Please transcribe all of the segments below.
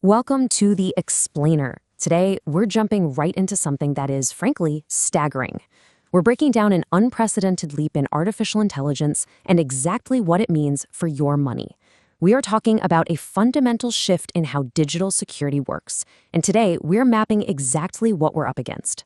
Welcome to the Explainer. Today, we're jumping right into something that is, frankly, staggering. We're breaking down an unprecedented leap in artificial intelligence and exactly what it means for your money. We are talking about a fundamental shift in how digital security works, and today we're mapping exactly what we're up against.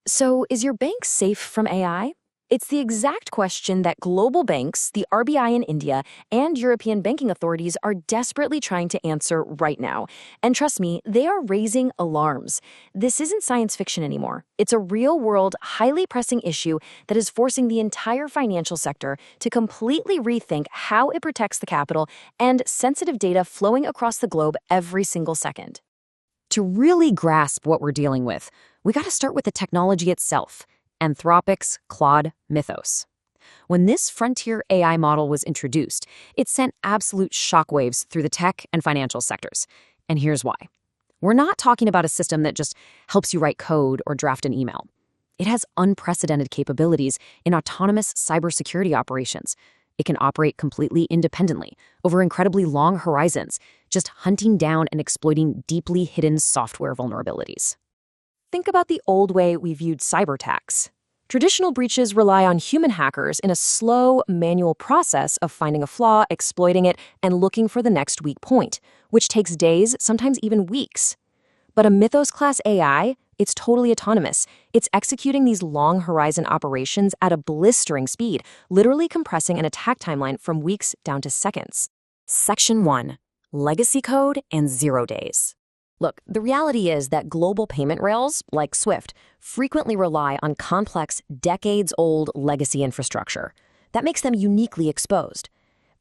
So, is your bank safe from AI? It's the exact question that global banks, the RBI in India, and European banking authorities are desperately trying to answer right now. And trust me, they are raising alarms. This isn't science fiction anymore. It's a real-world, highly pressing issue that is forcing the entire financial sector to completely rethink how it protects the capital and sensitive data flowing across the globe every single second. To really grasp what we're dealing with, we got to start with the technology itself. Anthropic's Claude Mythos. When this frontier AI model was introduced, it sent absolute shockwaves through the tech and financial sectors. And here's why. We're not talking about a system that just helps you write code or draft an email. It has unprecedented capabilities in autonomous cybersecurity operations. It can operate completely independently over incredibly long horizons, just hunting down and exploiting deeply hidden software vulnerabilities. Think about the old way we viewed cyber attacks. Traditional breaches rely on human hackers in a slow, manual process of finding a flaw, exploiting it, and looking for the next weak point, which takes days, sometimes even weeks. But a Mythos-class AI, it's totally autonomous. It's executing these long-horizon operations at a blistering speed, literally compressing an attack timeline from weeks down to seconds. Section 1. Legacy code and 0 days. Look, the reality is that global payment rails, like SWIFT, frequently rely on complex, decades-old legacy infrastructure. That makes them uniquely exposed.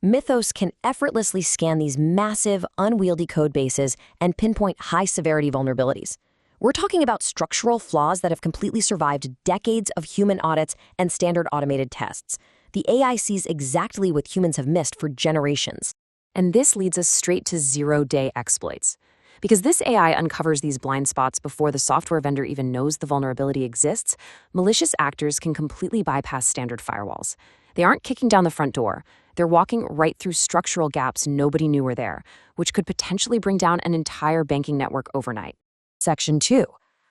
Mythos can effortlessly scan these massive, unwieldy code bases and pinpoint high-severity vulnerabilities. We're talking about structural flaws that have completely survived decades of human audits and standard automated tests. The AI sees exactly what humans have missed for generations. And this leads us straight to zero-day exploits. Because this AI uncovers these blind spots before the software vendor even knows the vulnerability exists, malicious actors can completely bypass standard firewalls. They aren't kicking down the front door. They're walking right through structural gaps nobody knew were there, which could potentially bring down an entire banking network overnight. Section 2.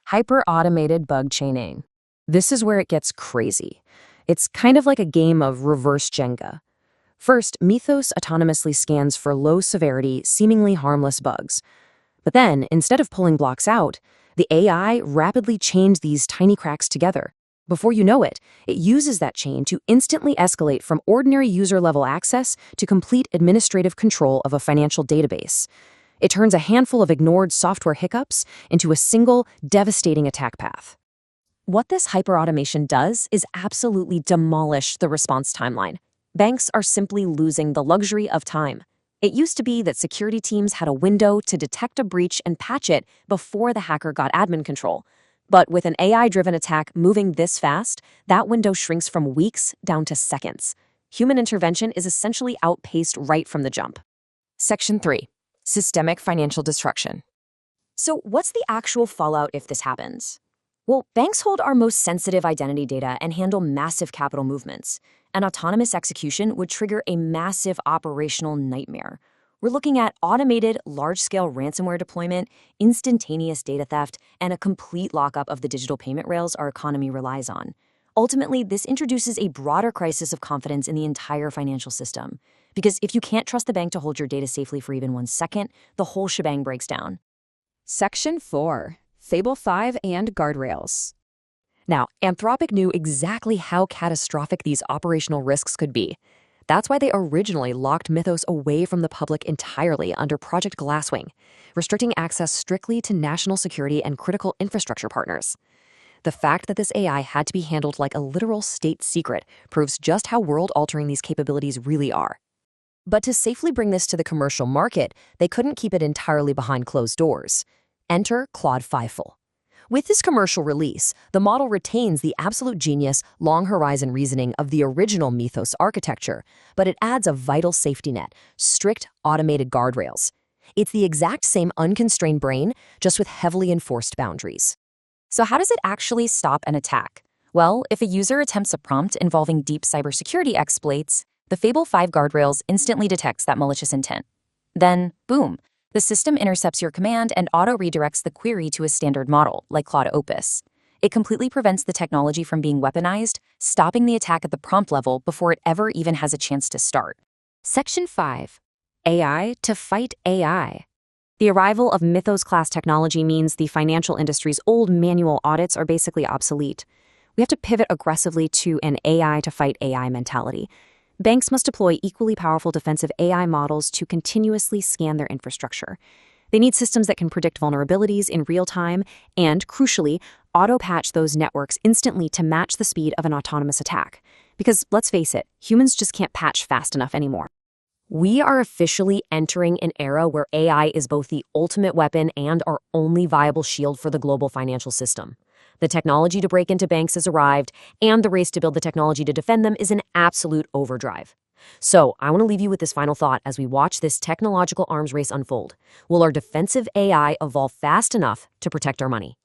Hyper-automated bug chaining. This is where it gets crazy. It's kind of like a game of reverse Jenga. First, Mythos autonomously scans for low-severity, seemingly harmless bugs. But then, instead of pulling blocks out, the AI rapidly chains these tiny cracks together. Before you know it, it uses that chain to instantly escalate from ordinary user-level access to complete administrative control of a financial database. It turns a handful of ignored software hiccups into a single, devastating attack path. What this hyperautomation does is absolutely demolish the response timeline. Banks are simply losing the luxury of time. It used to be that security teams had a window to detect a breach and patch it before the hacker got admin control. But with an AI-driven attack moving this fast, that window shrinks from weeks down to seconds. Human intervention is essentially outpaced right from the jump. Section 3. Systemic financial destruction. So what's the actual fallout if this happens? Well, banks hold our most sensitive identity data and handle massive capital movements. An autonomous execution would trigger a massive operational nightmare. We're looking at automated, large-scale ransomware deployment, instantaneous data theft, and a complete lockup of the digital payment rails our economy relies on. Ultimately, this introduces a broader crisis of confidence in the entire financial system. Because if you can't trust the bank to hold your data safely for even 1 second, the whole shebang breaks down. Section 4. Fable 5 and guardrails. Now, Anthropic knew exactly how catastrophic these operational risks could be. That's why they originally locked Mythos away from the public entirely under Project Glasswing, restricting access strictly to national security and critical infrastructure partners. The fact that this AI had to be handled like a literal state secret proves just how world-altering these capabilities really are. But to safely bring this to the commercial market, they couldn't keep it entirely behind closed doors. Enter Claude Fable. With this commercial release, the model retains the absolute genius, long-horizon reasoning of the original Mythos architecture, but it adds a vital safety net, strict automated guardrails. It's the exact same unconstrained brain, just with heavily enforced boundaries. So how does it actually stop an attack? Well, if a user attempts a prompt involving deep cybersecurity exploits, the Fable 5 guardrails instantly detects that malicious intent. Then, boom, The system intercepts your command and auto-redirects the query to a standard model, like Claude Opus. It completely prevents the technology from being weaponized, stopping the attack at the prompt level before it ever even has a chance to start. Section 5. AI to fight AI. The arrival of Mythos-class technology means the financial industry's old manual audits are basically obsolete. We have to pivot aggressively to an AI to fight AI mentality. Banks must deploy equally powerful defensive AI models to continuously scan their infrastructure. They need systems that can predict vulnerabilities in real time and, crucially, auto-patch those networks instantly to match the speed of an autonomous attack. Because, let's face it, humans just can't patch fast enough anymore. We are officially entering an era where AI is both the ultimate weapon and our only viable shield for the global financial system. The technology to break into banks has arrived, and the race to build the technology to defend them is in absolute overdrive. So, I want to leave you with this final thought as we watch this technological arms race unfold. Will our defensive AI evolve fast enough to protect our money?